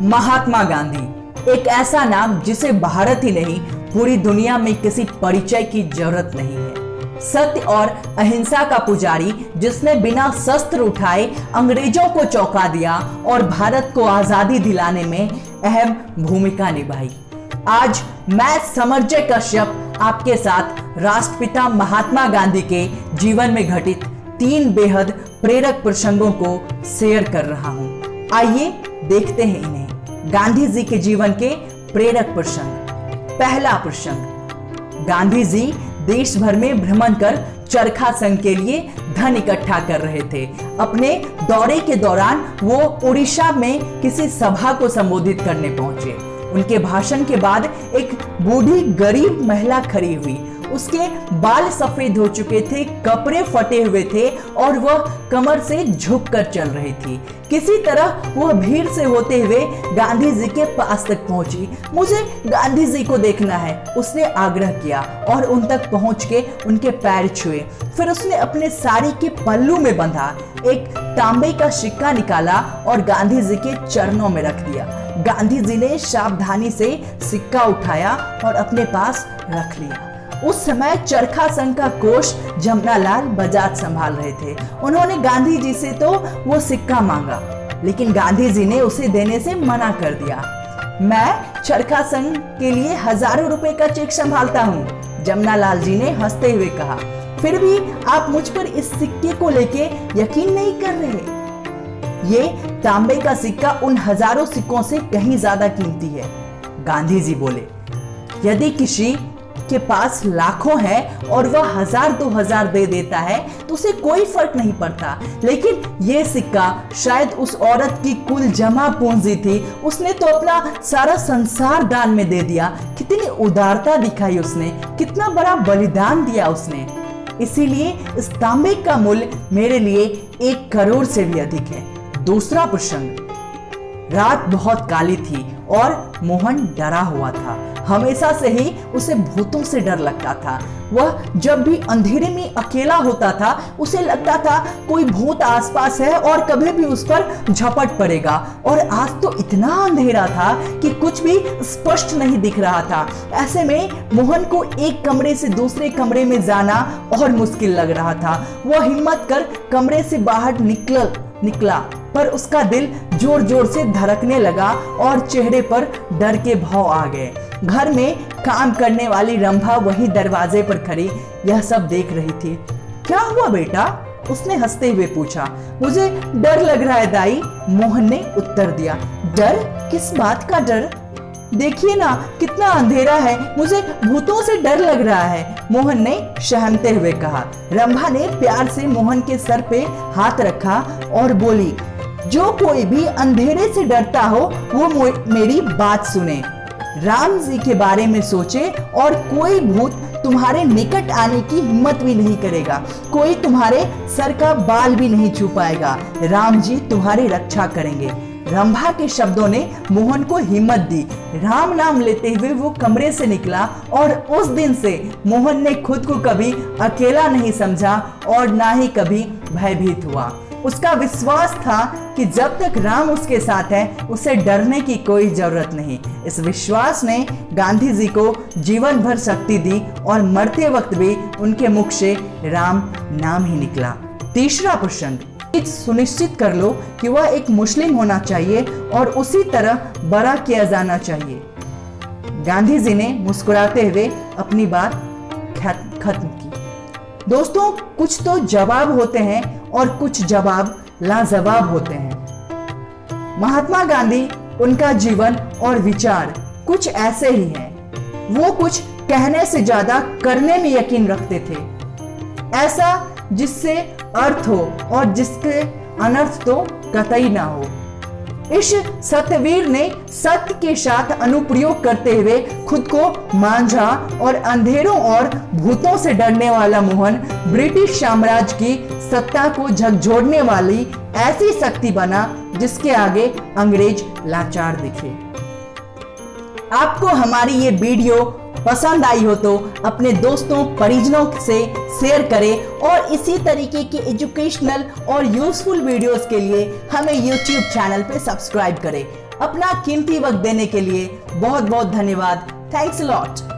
महात्मा गांधी एक ऐसा नाम जिसे भारत ही नहीं पूरी दुनिया में किसी परिचय की जरूरत नहीं है। सत्य और अहिंसा का पुजारी जिसने बिना शस्त्र उठाए अंग्रेजों को चौंका दिया और भारत को आजादी दिलाने में अहम भूमिका निभाई। आज मैं समरजय कश्यप आपके साथ राष्ट्रपिता महात्मा गांधी के जीवन में घटित 3 बेहद प्रेरक प्रसंगों को शेयर कर रहा हूं। आइए देखते हैं इन्हें। गांधी जी के जीवन के प्रेरक प्रसंग। पहला प्रसंग, गांधी जी देश भर में भ्रमण कर चरखा संघ के लिए धन इकट्ठा कर रहे थे। अपने दौरे के दौरान वो उड़ीसा में किसी सभा को संबोधित करने पहुंचे। उनके भाषण के बाद एक बूढ़ी गरीब महिला खड़ी हुई। उसके बाल सफेद हो चुके थे, कपड़े फटे हुए थे और वह कमर से झुककर चल रही थी। किसी तरह वह भीड़ से होते हुए गांधी जी के पास तक पहुंची। मुझे गांधी जी को देखना है, उसने आग्रह किया और उन तक पहुंच के उनके पैर छुए। फिर उसने अपने साड़ी के पल्लू में बंधा एक तांबे का सिक्का निकाला और गांधी जी के चरणों में रख दिया। गांधी जी ने सावधानी से सिक्का उठाया और अपने पास रख लिया। उस समय चरखा संघ का कोष जमनालाल बजाज संभाल रहे थे। उन्होंने गांधी जी से तो वो सिक्का मांगा, लेकिन गांधी जी ने उसे देने से मना कर दिया। मैं चरखा संघ के लिए हजारों रुपए का चेक संभालता हूँ, जमनालाल जी ने हंसते हुए कहा। फिर भी आप मुझ पर इस सिक्के को लेके यकीन नहीं कर रहे। ये तांबे का सिक्का उन हजारों सिक्कों से कहीं ज्यादा कीमती है। गांधी जी बोले, यदि किसी के पास लाखों है और वह 1000-2000 दे देता है तो उसे कोई फर्क नहीं पड़ता, लेकिन यह सिक्का शायद उस औरत की कुल जमा पूंजी थी। उसने तो अपना सारा संसार दान में दे दिया। कितनी उदारता दिखाई उसने, कितना बड़ा बलिदान दिया उसने। इसीलिए इस तांबे का मूल्य मेरे लिए 1 करोड़ से भी अधिक है। दूसरा प्रसंग, रात बहुत काली थी और मोहन डरा हुआ था। हमेशा से ही उसे भूतों से डर लगता था। वह जब भी अंधेरे में अकेला होता था उसे लगता था कोई भूत आसपास है और कभी भी उस पर झपट पड़ेगा। और आज तो इतना अंधेरा था कि कुछ भी स्पष्ट नहीं दिख रहा था। ऐसे में मोहन को एक कमरे से दूसरे कमरे में जाना और मुश्किल लग रहा था। वह हिम्मत कर कमरे से बाहर निकला पर उसका दिल जोर जोर से धड़कने लगा और चेहरे पर डर के भाव आ गए। घर में काम करने वाली रंभा वही दरवाजे पर खड़ी यह सब देख रही थी। क्या हुआ बेटा? उसने हंसते हुए पूछा। मुझे डर लग रहा है दाई, मोहन ने उत्तर दिया। डर? किस बात का डर? देखिए ना कितना अंधेरा है, मुझे भूतों से डर लग रहा है, मोहन ने सहमते हुए कहा। रंभा ने प्यार से मोहन के सर पे हाथ रखा और बोली, जो कोई भी अंधेरे से डरता हो वो मेरी बात सुने। राम जी के बारे में सोचे और कोई भूत तुम्हारे निकट आने की हिम्मत भी नहीं करेगा। कोई तुम्हारे सर का बाल भी नहीं छू पाएगा। राम जी तुम्हारी रक्षा करेंगे। रंभा के शब्दों ने मोहन को हिम्मत दी। राम नाम लेते हुए वो कमरे से निकला और उस दिन से मोहन ने खुद को कभी अकेला नहीं समझा और ना ही कभी भयभीत हुआ। उसका विश्वास था कि जब तक राम उसके साथ है उसे डरने की कोई जरूरत नहीं। इस विश्वास ने गांधी जी को जीवन भर शक्ति दी और मरते वक्त भी उनके मुख से राम नाम ही निकला। तीसरा प्रसंग, सुनिश्चित कर लो कि वह एक मुस्लिम होना चाहिए और उसी तरह बड़ा किया जाना चाहिए। गांधी जी ने मुस्कुराते हुए अपनी बात खत्म की। दोस्तों, कुछ तो जवाब होते हैं और कुछ जवाब लाजवाब होते हैं। महात्मा गांधी, उनका जीवन और विचार कुछ ऐसे ही हैं। वो कुछ कहने से ज्यादा करने में यकीन रखते थे, ऐसा जिससे अर्थ हो और जिसके अनर्थ तो कतई ना हो। इस सत्यवीर ने सत्य के साथ अनुप्रयोग करते हुए खुद को मांझा और अंधेरों और भूतों से डरने वाला मोहन ब्रिटिश साम्राज्य की सत्ता को झकझोरने वाली ऐसी शक्ति बना जिसके आगे अंग्रेज लाचार दिखे। आपको हमारी ये वीडियो पसंद आई हो तो अपने दोस्तों परिजनों से शेयर करें और इसी तरीके के एजुकेशनल और यूजफुल वीडियोस के लिए हमें यूट्यूब चैनल पे सब्सक्राइब करें। अपना कीमती वक्त देने के लिए बहुत बहुत धन्यवाद। Thanks a lot.